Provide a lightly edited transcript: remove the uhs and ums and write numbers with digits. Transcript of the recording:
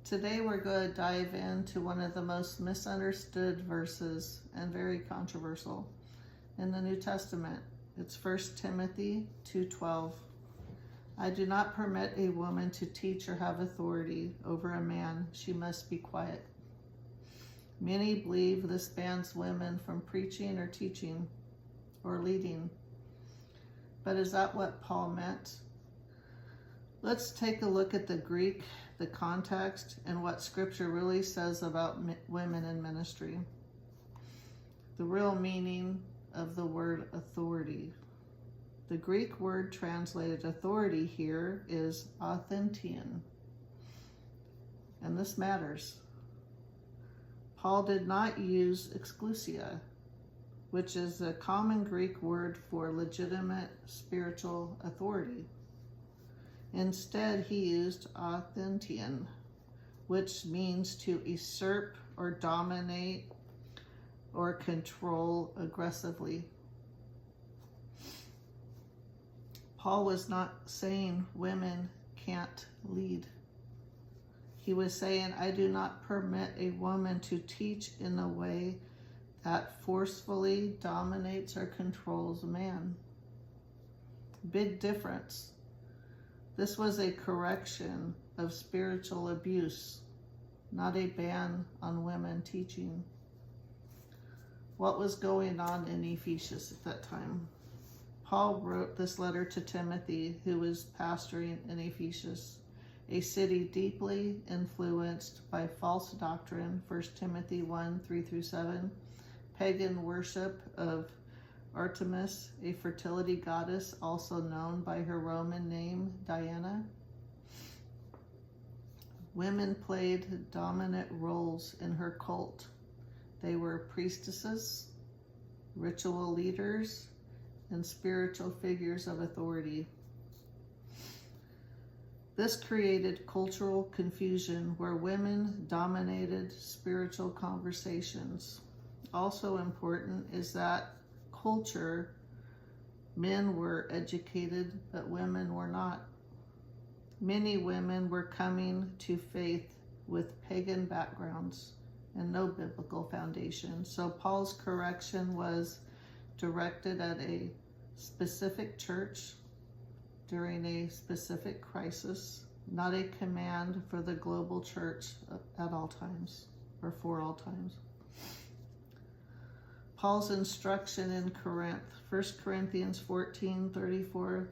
Today we're going to dive into one of the most misunderstood verses and very controversial in the New Testament. It's 1 Timothy 2:12. I do not permit a woman to teach or have authority over a man. She must be quiet. Many believe this bans women from preaching or teaching or leading. But is that what Paul meant? Let's take a look at the Greek, the context, and what Scripture really says about women in ministry. The real meaning of the word authority. The Greek word translated authority here is authentian. And this matters. Paul did not use exousia, which is a common Greek word for legitimate spiritual authority. Instead, he used authentian, which means to usurp or dominate or control aggressively. Paul was not saying women can't lead. He was saying, I do not permit a woman to teach in a way that forcefully dominates or controls a man. Big difference. This was a correction of spiritual abuse, not a ban on women teaching. What was going on in Ephesus at that time? Paul wrote this letter to Timothy, who was pastoring in Ephesus, a city deeply influenced by false doctrine, 1 Timothy 1:3-7, pagan worship of Artemis, a fertility goddess also known by her Roman name, Diana. Women played dominant roles in her cult. They were priestesses, ritual leaders, and spiritual figures of authority. This created cultural confusion where women dominated spiritual conversations. Also important is that culture, men were educated, but women were not. Many women were coming to faith with pagan backgrounds and no biblical foundation. So Paul's correction was directed at a specific church during a specific crisis, not a command for the global church at all times or for all times. Paul's instruction in Corinth, 1 Corinthians 14:34